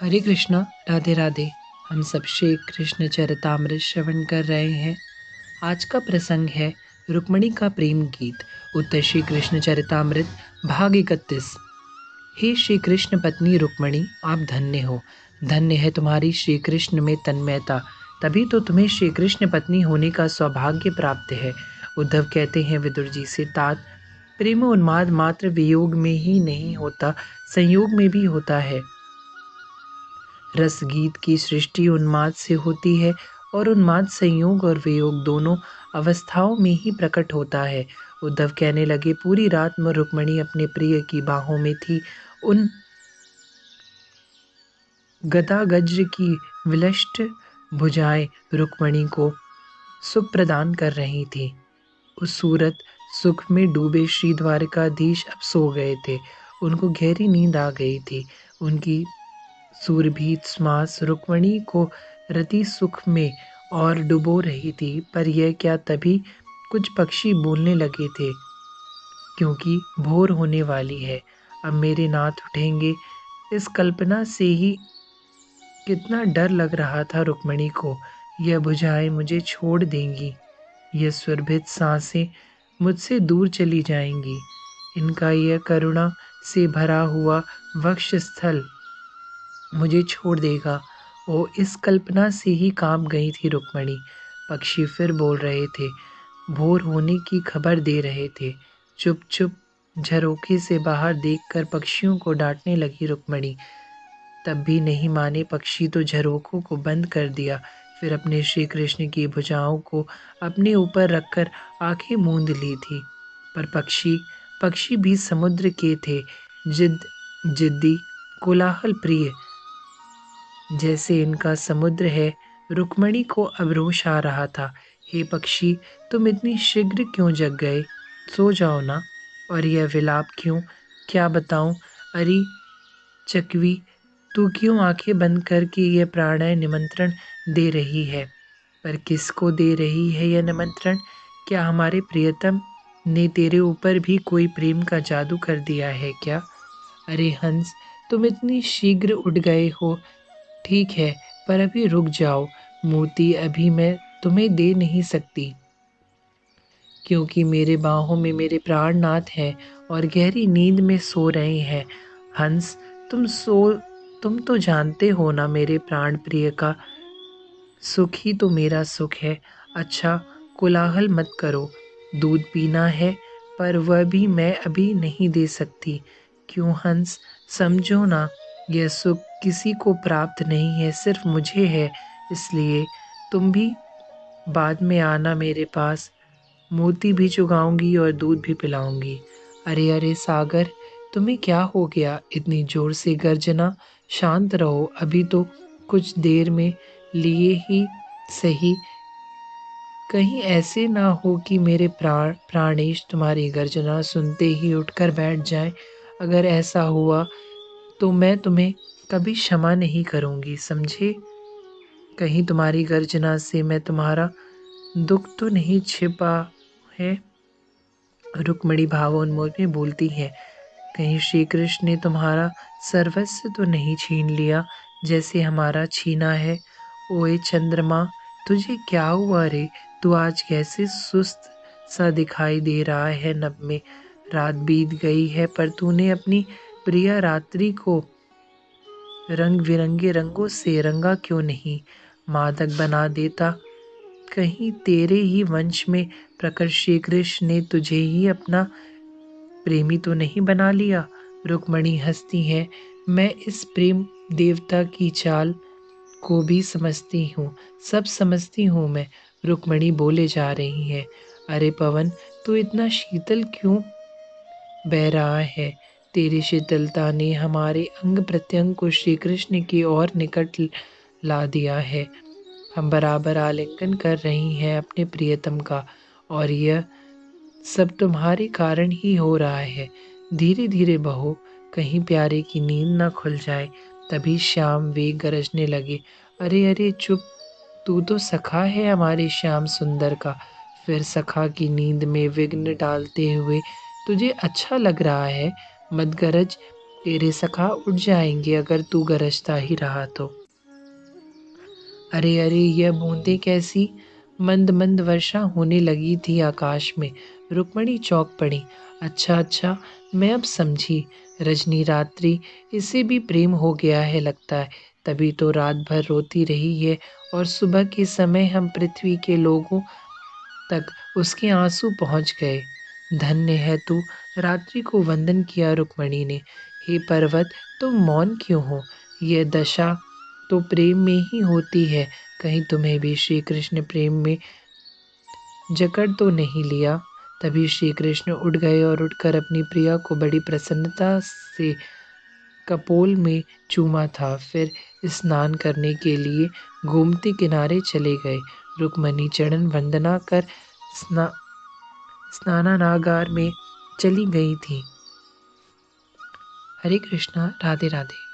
हरे कृष्णा, राधे राधे। हम सब श्री कृष्ण चरितामृत श्रवण कर रहे हैं। आज का प्रसंग है रुक्मिणी का प्रेम गीत। उत्तर श्री कृष्ण चरितामृत भाग 31। हे श्री कृष्ण पत्नी रुक्मिणी, आप धन्य हो। धन्य है तुम्हारी श्री कृष्ण में तन्मयता, तभी तो तुम्हें श्री कृष्ण पत्नी होने का सौभाग्य प्राप्त है। उद्धव कहते हैं विदुर जी से, तात प्रेम उन्माद मात्र वियोग में ही नहीं होता, संयोग में भी होता है। रस गीत की सृष्टि उन्माद से होती है और उन्माद संयोग और वियोग दोनों अवस्थाओं में ही प्रकट होता है। उद्धव कहने लगे, पूरी रात में रुक्मिणी अपने प्रिय की बाहों में थी। उन गदा गज्र की विलष्ट भुजाएं रुक्मिणी को सुख प्रदान कर रही थी। उस सूरत सुख में डूबे श्री द्वारकाधीश अब सो गए थे। उनको गहरी नींद आ गई थी। उनकी सुरभीत श्वास रुक्मिणी को रति सुख में और डुबो रही थी। पर यह क्या, तभी कुछ पक्षी बोलने लगे थे, क्योंकि भोर होने वाली है, अब मेरे नाथ उठेंगे। इस कल्पना से ही कितना डर लग रहा था रुक्मिणी को। यह भुजाएं मुझे छोड़ देंगी, यह सुरभित सांसें मुझसे दूर चली जाएंगी, इनका यह करुणा से भरा हुआ वक्षस्थल मुझे छोड़ देगा। वो इस कल्पना से ही कांप गई थी रुक्मिणी। पक्षी फिर बोल रहे थे, भोर होने की खबर दे रहे थे। चुप चुप झरोखे से बाहर देखकर पक्षियों को डांटने लगी रुक्मिणी। तब भी नहीं माने पक्षी, तो झरोखों को बंद कर दिया। फिर अपने श्री कृष्ण की भुजाओं को अपने ऊपर रखकर आंखें मूंद ली थी। पर पक्षी भी समुद्र के थे, जिद्दी, कोलाहल प्रिय, जैसे इनका समुद्र है। रुक्मिणी को अब रोष आ रहा था। हे पक्षी, तुम इतनी शीघ्र क्यों जग गए? सो जाओ ना। और यह विलाप क्यों? क्या बताऊं? अरे चकवी, तू क्यों आंखें बंद करके यह प्राणय निमंत्रण दे रही है? पर किसको दे रही है यह निमंत्रण? क्या हमारे प्रियतम ने तेरे ऊपर भी कोई प्रेम का जादू कर दिया है क्या? अरे हंस, तुम इतनी शीघ्र उठ गए हो, ठीक है, पर अभी रुक जाओ। मोती अभी मैं तुम्हें दे नहीं सकती, क्योंकि मेरे बाहों में मेरे प्राणनाथ हैं और गहरी नींद में सो रहे हैं। हंस, तुम तो जानते हो ना, मेरे प्राण प्रिय का सुख ही तो मेरा सुख है। अच्छा, कोलाहल मत करो। दूध पीना है, पर वह भी मैं अभी नहीं दे सकती। क्यों हंस, समझो ना, यह सुख किसी को प्राप्त नहीं है, सिर्फ मुझे है। इसलिए तुम भी बाद में आना मेरे पास। मोती भी चुगाऊंगी और दूध भी पिलाऊंगी। अरे अरे सागर, तुम्हें क्या हो गया? इतनी जोर से गर्जना। शांत रहो, अभी तो कुछ देर में लिए ही सही। कहीं ऐसे ना हो कि मेरे प्राणेश तुम्हारी गर्जना सुनते ही उठकर बैठ जाएं। अगर ऐसा हुआ तो मैं तुम्हें कभी क्षमा नहीं करूंगी, समझे? कहीं तुम्हारी गर्जना से मैं तुम्हारा दुख तो नहीं छिपा है? रुक्मिणी भावोन्मोद में बोलती है, कहीं श्री कृष्ण ने तुम्हारा सर्वस्व तो नहीं छीन लिया, जैसे हमारा छीना है? ओए चंद्रमा, तुझे क्या हुआ रे? तू आज कैसे सुस्त सा दिखाई दे रहा है? नभ में रात बीत गई है, पर तूने अपनी प्रिय रात्रि को रंग बिरंगे रंगों से रंगा क्यों नहीं? मादक बना देता। कहीं तेरे ही वंश में प्रकट श्री कृष्ण ने तुझे ही अपना प्रेमी तो नहीं बना लिया? रुक्मिणी हंसती है, मैं इस प्रेम देवता की चाल को भी समझती हूँ, सब समझती हूँ मैं। रुक्मिणी बोले जा रही है, अरे पवन, तू इतना शीतल क्यों बह रहा है? तेरी शीतलता ने हमारे अंग प्रत्यंग को श्री कृष्ण की ओर निकट ला दिया है। हम बराबर आलिंगन कर रही हैं अपने प्रियतम का, और यह सब तुम्हारे कारण ही हो रहा है। धीरे धीरे बहो, कहीं प्यारे की नींद न खुल जाए। तभी श्याम वेग गरजने लगे, अरे अरे चुप, तू तो सखा है हमारे श्याम सुंदर का। फिर सखा की नींद में विघ्न डालते हुए, तुझे अच्छा लग रहा है? मत गरज, तेरे सखा उठ जाएंगे अगर तू गरजता ही रहा तो। अरे अरे, यह बूंदें कैसी? मंद मंद वर्षा होने लगी थी आकाश में। रुक्मणी चौंक पड़ी। अच्छा अच्छा, मैं अब समझी। रजनी रात्रि, इसे भी प्रेम हो गया है लगता है। तभी तो रात भर रोती रही है और सुबह के समय हम पृथ्वी के लोगों तक उसके आंसू पहुंच गए। धन्य है तू। रात्रि को वंदन किया रुक्मणी ने। हे पर्वत, तुम मौन क्यों हो? यह दशा तो प्रेम में ही होती है। कहीं तुम्हें भी श्री कृष्ण प्रेम में जकड़ तो नहीं लिया? तभी श्री कृष्ण उठ गए और उठकर अपनी प्रिया को बड़ी प्रसन्नता से कपोल में चूमा था। फिर स्नान करने के लिए गोमती किनारे चले गए। रुक्मणी चरण वंदना कर स्ना स्नानागार में चली गई थी। हरे कृष्णा, राधे राधे।